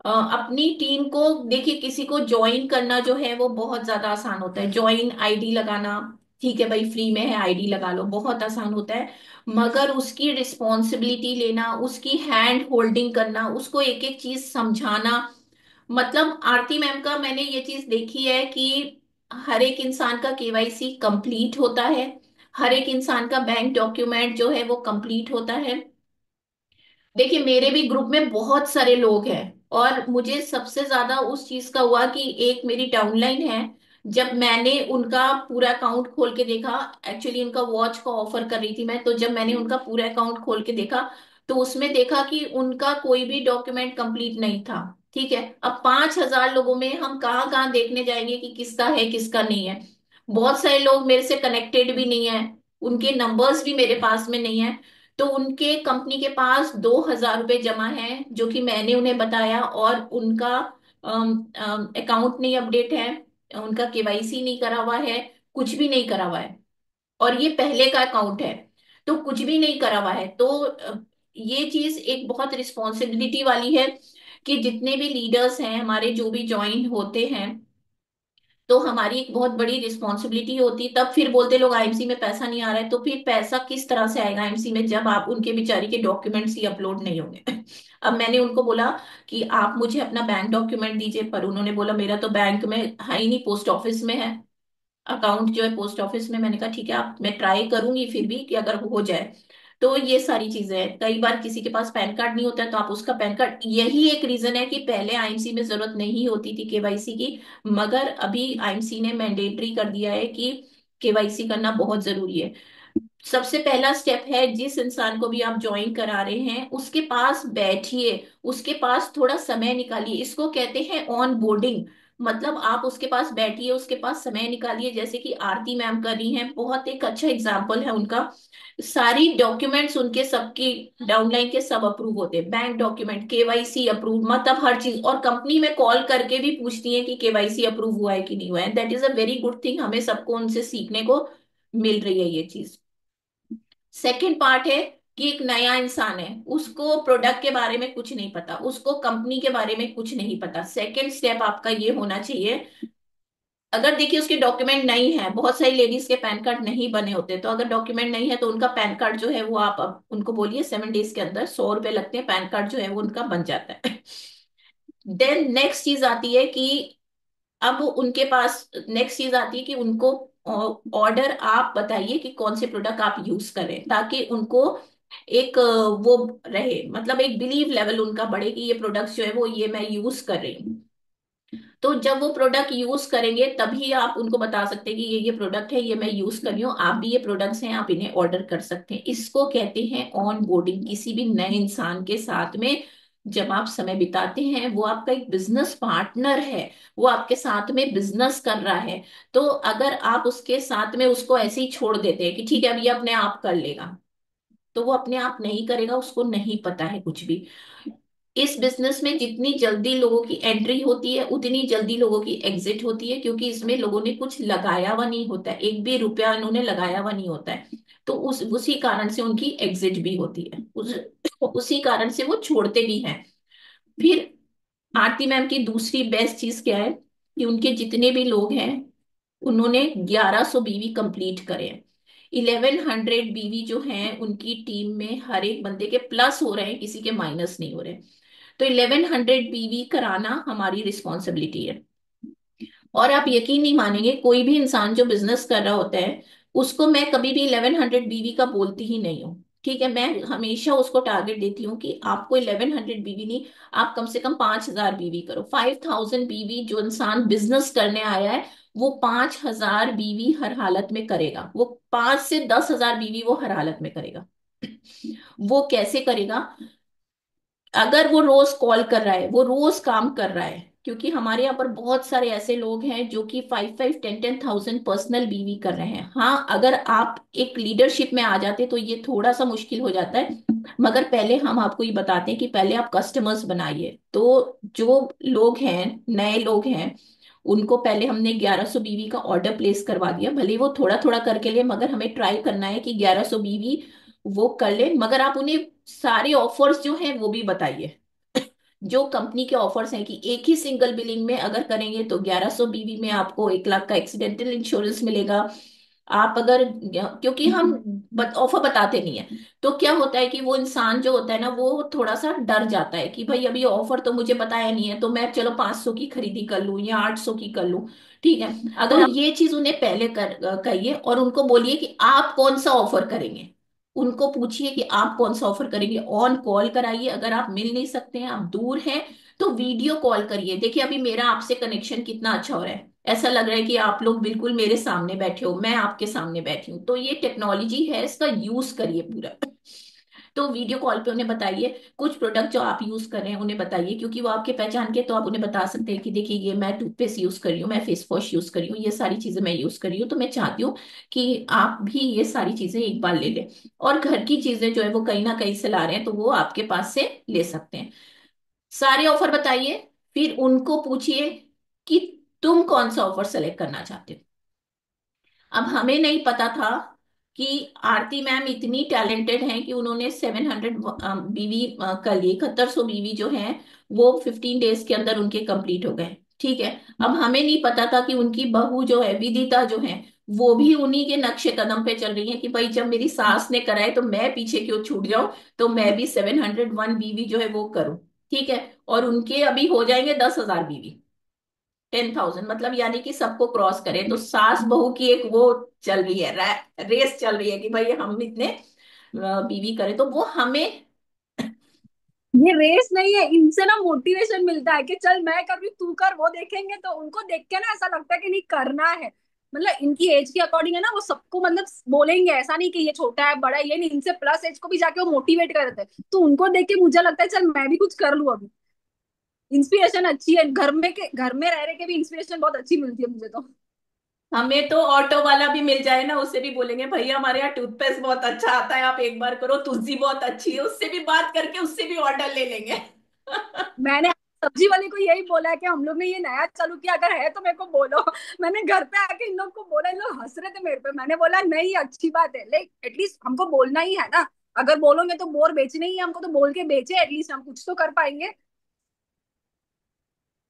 अपनी टीम को देखिए, किसी को ज्वाइन करना जो है वो बहुत ज्यादा आसान होता है, ज्वाइन आईडी लगाना। ठीक है भाई, फ्री में है, आईडी लगा लो, बहुत आसान होता है। मगर उसकी रिस्पॉन्सिबिलिटी लेना, उसकी हैंड होल्डिंग करना, उसको एक एक चीज समझाना। मतलब आरती मैम का मैंने ये चीज देखी है कि हर एक इंसान का केवाईसी कंप्लीट होता है, हर एक इंसान का बैंक डॉक्यूमेंट जो है वो कंप्लीट होता है। देखिए, मेरे भी ग्रुप में बहुत सारे लोग हैं, और मुझे सबसे ज्यादा उस चीज का हुआ कि एक मेरी डाउनलाइन है, जब मैंने उनका पूरा अकाउंट खोल के देखा। एक्चुअली उनका वॉच का ऑफर कर रही थी मैं, तो जब मैंने उनका पूरा अकाउंट खोल के देखा, तो उसमें देखा कि उनका कोई भी डॉक्यूमेंट कंप्लीट नहीं था। ठीक है, अब 5,000 लोगों में हम कहाँ कहाँ देखने जाएंगे कि किसका है किसका नहीं है। बहुत सारे लोग मेरे से कनेक्टेड भी नहीं है, उनके नंबर्स भी मेरे पास में नहीं है। तो उनके कंपनी के पास 2,000 रुपये जमा है, जो कि मैंने उन्हें बताया, और उनका अकाउंट नहीं अपडेट है, उनका केवाईसी नहीं करा हुआ है, कुछ भी नहीं करा हुआ है। और ये पहले का अकाउंट है, तो कुछ भी नहीं करा हुआ है। तो ये चीज एक बहुत रिस्पॉन्सिबिलिटी वाली है कि जितने भी लीडर्स हैं हमारे, जो भी ज्वाइन होते हैं, तो हमारी एक बहुत बड़ी रिस्पॉन्सिबिलिटी होती। तब फिर बोलते लोग आईएमसी में पैसा नहीं आ रहा है, तो फिर पैसा किस तरह से आएगा आईएमसी में जब आप उनके बेचारी के डॉक्यूमेंट्स ही अपलोड नहीं होंगे। अब मैंने उनको बोला कि आप मुझे अपना बैंक डॉक्यूमेंट दीजिए, पर उन्होंने बोला मेरा तो बैंक में है ही नहीं, पोस्ट ऑफिस में है अकाउंट, जो है पोस्ट ऑफिस में। मैंने कहा ठीक है, आप मैं ट्राई करूंगी फिर भी कि अगर हो जाए। तो ये सारी चीजें हैं, कई बार किसी के पास पैन कार्ड नहीं होता है तो आप उसका पैन कार्ड, यही एक रीजन है कि पहले आईएमसी में जरूरत नहीं होती थी केवाईसी की, मगर अभी आईएमसी ने मैंडेटरी कर दिया है कि केवाईसी करना बहुत जरूरी है। सबसे पहला स्टेप है, जिस इंसान को भी आप ज्वाइन करा रहे हैं उसके पास बैठिए, उसके पास थोड़ा समय निकालिए, इसको कहते हैं ऑन बोर्डिंग। मतलब आप उसके पास बैठिए, उसके पास समय निकालिए, जैसे कि आरती मैम कर रही हैं, बहुत एक अच्छा एग्जाम्पल है उनका। सारी डॉक्यूमेंट्स उनके सबकी डाउनलाइन के सब अप्रूव होते हैं, बैंक डॉक्यूमेंट, केवाईसी अप्रूव, मतलब हर चीज। और कंपनी में कॉल करके भी पूछती है कि केवाईसी अप्रूव हुआ है कि नहीं हुआ है। That is a very good thing, हमें सबको उनसे सीखने को मिल रही है ये चीज। सेकंड पार्ट है कि एक नया इंसान है, उसको प्रोडक्ट के बारे में कुछ नहीं पता, उसको कंपनी के बारे में कुछ नहीं पता। सेकंड स्टेप आपका ये होना चाहिए, अगर देखिए उसके डॉक्यूमेंट नहीं है, बहुत सारी लेडीज के पैन कार्ड नहीं बने होते, तो अगर डॉक्यूमेंट नहीं है तो उनका पैन कार्ड जो है वो आप अब उनको बोलिए 7 डेज के अंदर 100 रुपए लगते हैं, पैन कार्ड जो है वो उनका बन जाता है। देन नेक्स्ट चीज आती है कि अब उनके पास नेक्स्ट चीज आती है कि उनको ऑर्डर आप बताइए कि कौन से प्रोडक्ट आप यूज करें, ताकि उनको एक वो रहे, मतलब एक बिलीव लेवल उनका बढ़े कि ये प्रोडक्ट्स जो है वो ये मैं यूज कर रही हूँ। तो जब वो प्रोडक्ट यूज करेंगे तभी आप उनको बता सकते हैं कि ये प्रोडक्ट है, ये मैं यूज कर रही हूँ, आप भी ये प्रोडक्ट्स हैं, आप इन्हें ऑर्डर कर सकते हैं। इसको कहते हैं ऑन बोर्डिंग। किसी भी नए इंसान के साथ में जब आप समय बिताते हैं, वो आपका एक बिजनेस पार्टनर है, वो आपके साथ में बिजनेस कर रहा है। तो अगर आप उसके साथ में उसको ऐसे ही छोड़ देते हैं कि ठीक है अब ये अपने आप कर लेगा, तो वो अपने आप नहीं करेगा, उसको नहीं पता है कुछ भी। इस बिजनेस में जितनी जल्दी लोगों की एंट्री होती है उतनी जल्दी लोगों की एग्जिट होती है, क्योंकि इसमें लोगों ने कुछ लगाया हुआ नहीं होता है, एक भी रुपया उन्होंने लगाया हुआ नहीं होता है। तो उसी कारण से उनकी एग्जिट भी होती है, उसी कारण से वो छोड़ते भी हैं। फिर आरती मैम की दूसरी बेस्ट चीज क्या है कि उनके जितने भी लोग हैं उन्होंने 1,100 बीवी कंप्लीट करे हैं। 1,100 बीवी जो हैं उनकी टीम में हर एक बंदे के प्लस हो रहे हैं, किसी के माइनस नहीं हो रहे। तो 1,100 बीवी कराना हमारी रिस्पॉन्सिबिलिटी है। और आप यकीन नहीं मानेंगे, कोई भी इंसान जो बिजनेस कर रहा होता है उसको मैं कभी भी 1,100 बीवी का बोलती ही नहीं हूँ। ठीक है, मैं हमेशा उसको टारगेट देती हूँ कि आपको 1,100 बीवी नहीं, आप कम से कम 5,000 बीवी करो। 5,000 बीवी जो इंसान बिजनेस करने आया है, वो 5,000 बीवी हर हालत में करेगा, वो 5 से 10,000 बीवी वो हर हालत में करेगा। वो कैसे करेगा? अगर वो रोज कॉल कर रहा है, वो रोज काम कर रहा है, क्योंकि हमारे यहाँ पर बहुत सारे ऐसे लोग हैं जो कि 5-5 10-10 थाउजेंड पर्सनल बीवी कर रहे हैं। हाँ, अगर आप एक लीडरशिप में आ जाते तो ये थोड़ा सा मुश्किल हो जाता है, मगर पहले हम आपको ये बताते हैं कि पहले आप कस्टमर्स बनाइए। तो जो लोग हैं, नए लोग हैं, उनको पहले हमने 1,100 बीवी का ऑर्डर प्लेस करवा दिया, भले ही वो थोड़ा थोड़ा करके लिए, मगर हमें ट्राई करना है कि 1,100 बीवी वो कर ले। मगर आप उन्हें सारे ऑफर्स जो हैं वो भी बताइए, जो कंपनी के ऑफर्स हैं कि एक ही सिंगल बिलिंग में अगर करेंगे तो 1100 बीवी में आपको 1 लाख का एक्सीडेंटल इंश्योरेंस मिलेगा। आप अगर, क्योंकि हम ऑफर बताते नहीं है, तो क्या होता है कि वो इंसान जो होता है ना वो थोड़ा सा डर जाता है कि भाई अभी ऑफर तो मुझे बताया नहीं है, तो मैं चलो 500 की खरीदी कर लूं या 800 की कर लूं। ठीक है, तो अगर आप ये चीज उन्हें पहले कहिए और उनको बोलिए कि आप कौन सा ऑफर करेंगे। उनको पूछिए कि आप कौन सा ऑफर करेंगे, ऑन कॉल कराइए, अगर आप मिल नहीं सकते हैं, आप दूर हैं, तो वीडियो कॉल करिए। देखिए अभी मेरा आपसे कनेक्शन कितना अच्छा हो रहा है, ऐसा लग रहा है कि आप लोग बिल्कुल मेरे सामने बैठे हो, मैं आपके सामने बैठी हूँ। तो ये टेक्नोलॉजी है, इसका यूज करिए पूरा। तो वीडियो कॉल पे उन्हें बताइए, कुछ प्रोडक्ट जो आप यूज कर रहे हैं उन्हें बताइए, क्योंकि वो आपके पहचान के, तो आप उन्हें बता सकते हैं कि देखिए ये मैं टूथपेस्ट यूज कर रही हूँ, मैं फेस वॉश यूज कर रही हूँ, ये सारी चीजें मैं यूज कर रही हूँ, तो मैं चाहती हूँ कि आप भी ये सारी चीजें एक बार ले लें। और घर की चीजें जो है वो कहीं ना कहीं से ला रहे हैं, तो वो आपके पास से ले सकते हैं। सारे ऑफर बताइए, फिर उनको पूछिए कि तुम कौन सा ऑफर सेलेक्ट करना चाहते हो। अब हमें नहीं पता था कि आरती मैम इतनी टैलेंटेड हैं कि उन्होंने 700 बीवी कर लिए, 7100 बीवी जो हैं वो 15 डेज के अंदर उनके कंप्लीट हो गए। ठीक है, अब हमें नहीं पता था कि उनकी बहू जो है विदिता जो है वो भी उन्हीं के नक्शे कदम पे चल रही है कि भाई जब मेरी सास ने कराए तो मैं पीछे क्यों छूट जाऊं, तो मैं भी 701 बीवी जो है वो करूं। ठीक है, और उनके अभी हो जाएंगे 10,000 बीवी, 10,000, मतलब यानी कि सबको क्रॉस करे। तो सास बहू की एक वो चल रही है, रेस चल रही है कि भाई हम इतने बीवी करें, तो वो हमें। ये रेस नहीं है, इनसे ना मोटिवेशन मिलता है कि चल मैं कर रही हूँ, तू कर, वो देखेंगे तो उनको देख के ना ऐसा लगता है कि नहीं करना है। मतलब इनकी एज के अकॉर्डिंग है ना, वो सबको मतलब बोलेंगे, ऐसा नहीं कि ये छोटा है बड़ा है, ये नहीं, इनसे प्लस एज को भी जाके वो मोटिवेट करते हैं। तो उनको देख के मुझे लगता है चल मैं भी कुछ कर लूँ अभी। इंस्पिरेशन अच्छी है, घर में रह रहे के भी इंस्पिरेशन बहुत अच्छी मिलती है मुझे तो। हमें तो ऑटो वाला भी मिल जाए ना, उससे भी बोलेंगे भैया हमारे यहाँ टूथपेस्ट बहुत अच्छा आता है, आप एक बार करो, तुलसी बहुत अच्छी है, उससे भी बात करके उससे भी ऑर्डर ले लेंगे। मैंने सब्जी वाले को यही बोला है कि हम लोग ने ये नया चालू किया, अगर है तो मेरे को बोलो। मैंने घर पे आके इन लोग को बोला, इन लोग हंस रहे थे मेरे पे, मैंने बोला नहीं अच्छी बात है, लाइक एटलीस्ट हमको बोलना ही है ना। अगर बोलोगे तो बोर बेचने ही है हमको, तो बोल के बेचे, एटलीस्ट हम कुछ तो कर पाएंगे।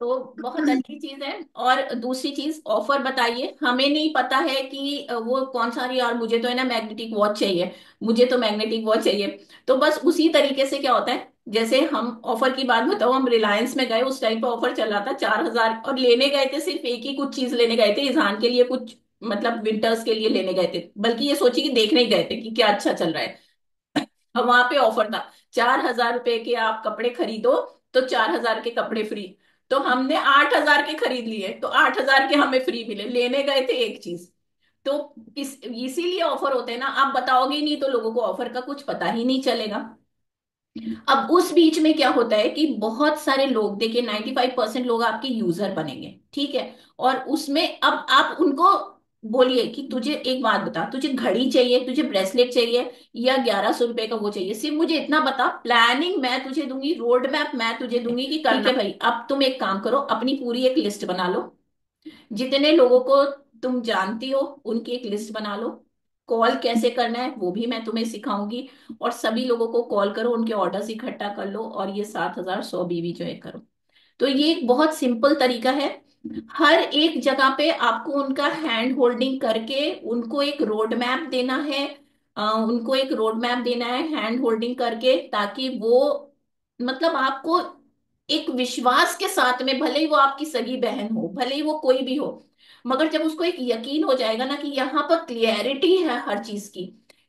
तो बहुत अच्छी चीज है। और दूसरी चीज, ऑफर बताइए। हमें नहीं पता है कि वो कौन सा रही, और मुझे तो है ना मैग्नेटिक वॉच चाहिए, मुझे तो मैग्नेटिक वॉच चाहिए। तो बस उसी तरीके से क्या होता है, जैसे हम ऑफर की बात बताओ, हम रिलायंस में गए, उस टाइम पे ऑफर चल रहा था 4,000, और लेने गए थे सिर्फ एक ही कुछ चीज लेने गए थे, इजहान के लिए कुछ, मतलब विंटर्स के लिए लेने गए थे, बल्कि ये सोची कि देखने ही गए थे कि क्या अच्छा चल रहा है। अब वहां पे ऑफर था, 4,000 रुपए के आप कपड़े खरीदो तो 4,000 के कपड़े फ्री। तो हमने 8,000 के खरीद लिए, तो 8,000 के हमें फ्री मिले, लेने गए थे एक चीज। तो इसीलिए ऑफर होते हैं ना, आप बताओगे ही नहीं तो लोगों को ऑफर का कुछ पता ही नहीं चलेगा। अब उस बीच में क्या होता है कि बहुत सारे लोग, देखिए 95% लोग आपके यूजर बनेंगे, ठीक है, और उसमें अब आप उनको बोलिए कि तुझे एक बात बता, तुझे घड़ी चाहिए, तुझे ब्रेसलेट चाहिए, या 1100 रुपए का वो चाहिए, सिर्फ मुझे इतना बता, प्लानिंग मैं तुझे दूंगी, रोड मैप मैं तुझे दूंगी कि ठीक करना। है भाई अब तुम एक काम करो, अपनी पूरी एक लिस्ट बना लो, जितने लोगों को तुम जानती हो उनकी एक लिस्ट बना लो, कॉल कैसे करना है वो भी मैं तुम्हें सिखाऊंगी, और सभी लोगों को कॉल करो, उनके ऑर्डर्स इकट्ठा कर लो, और ये 7,100 बीवी जो है करो। तो ये एक बहुत सिंपल तरीका है। हर एक जगह पे आपको उनका हैंड होल्डिंग करके उनको एक रोड मैप देना है, उनको एक रोड मैप देना है हैंड होल्डिंग करके, ताकि वो, मतलब आपको एक विश्वास के साथ में, भले ही वो आपकी सगी बहन हो, भले ही वो कोई भी हो, मगर जब उसको एक यकीन हो जाएगा ना कि यहाँ पर क्लियरिटी है हर चीज की,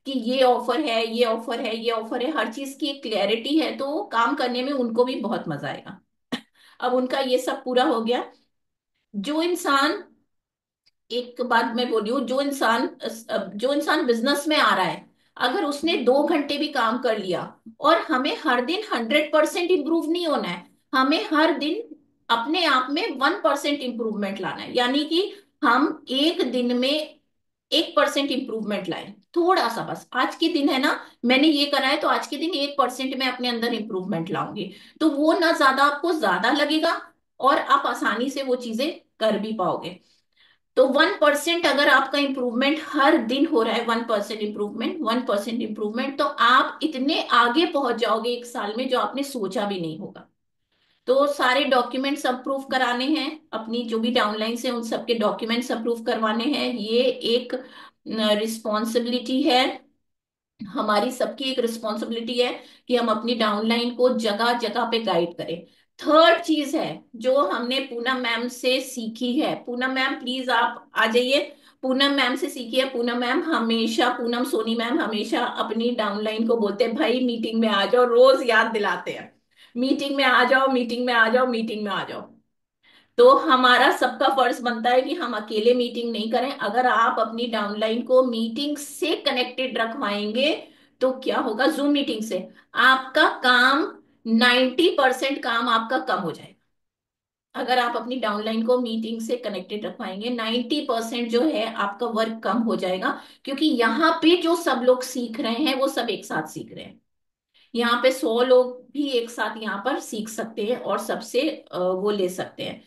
कि ये ऑफर है, ये ऑफर है, ये ऑफर है, हर चीज की एक क्लियरिटी है, तो काम करने में उनको भी बहुत मजा आएगा। अब उनका ये सब पूरा हो गया। जो इंसान, एक बात मैं बोली हूँ, जो इंसान बिजनेस में आ रहा है, अगर उसने 2 घंटे भी काम कर लिया, और हमें हर दिन 100% इंप्रूव नहीं होना है, हमें हर दिन अपने आप में 1% इंप्रूवमेंट लाना है, यानी कि हम एक दिन में 1% इंप्रूवमेंट लाए, थोड़ा सा, बस आज के दिन है ना, मैंने ये करा है तो आज के दिन 1% में अपने अंदर इंप्रूवमेंट लाऊंगी, तो वो ना ज्यादा आपको ज्यादा लगेगा, और आप आसानी से वो चीजें कर भी पाओगे। तो 1% अगर आपका इंप्रूवमेंट हर दिन हो रहा है, 1% इंप्रूवमेंट, 1% इंप्रूवमेंट, तो आप इतने आगे पहुंच जाओगे एक साल में जो आपने सोचा भी नहीं होगा। तो सारे डॉक्यूमेंट्स अप्रूव कराने हैं, अपनी जो भी डाउनलाइन है उन सबके डॉक्यूमेंट्स अप्रूव करवाने हैं। ये एक रिस्पॉन्सिबिलिटी है, हमारी सबकी एक रिस्पॉन्सिबिलिटी है कि हम अपनी डाउनलाइन को जगह जगह पे गाइड करें। थर्ड चीज है जो हमने पूनम मैम से सीखी है, पूनम मैम प्लीज आप आ जाइए। पूनम मैम से सीखी है। पूनम मैम हमेशा, पूनम सोनी मैम हमेशा अपनी डाउनलाइन को बोलते हैं भाई मीटिंग में आ जाओ, रोज याद दिलाते हैं मीटिंग में आ जाओ, मीटिंग में आ जाओ, मीटिंग में आ जाओ। तो हमारा सबका फर्ज बनता है कि हम अकेले मीटिंग नहीं करें। अगर आप अपनी डाउनलाइन को मीटिंग से कनेक्टेड रखवाएंगे तो क्या होगा, जूम मीटिंग से आपका काम, 90% काम आपका कम हो जाएगा। अगर आप अपनी डाउनलाइन को मीटिंग से कनेक्टेड रखवाएंगे, 90% जो है आपका वर्क कम हो जाएगा। क्योंकि यहाँ पे जो सब लोग सीख रहे हैं वो सब एक साथ सीख रहे हैं। यहाँ पे 100 लोग भी एक साथ यहाँ पर सीख सकते हैं और सबसे वो ले सकते हैं।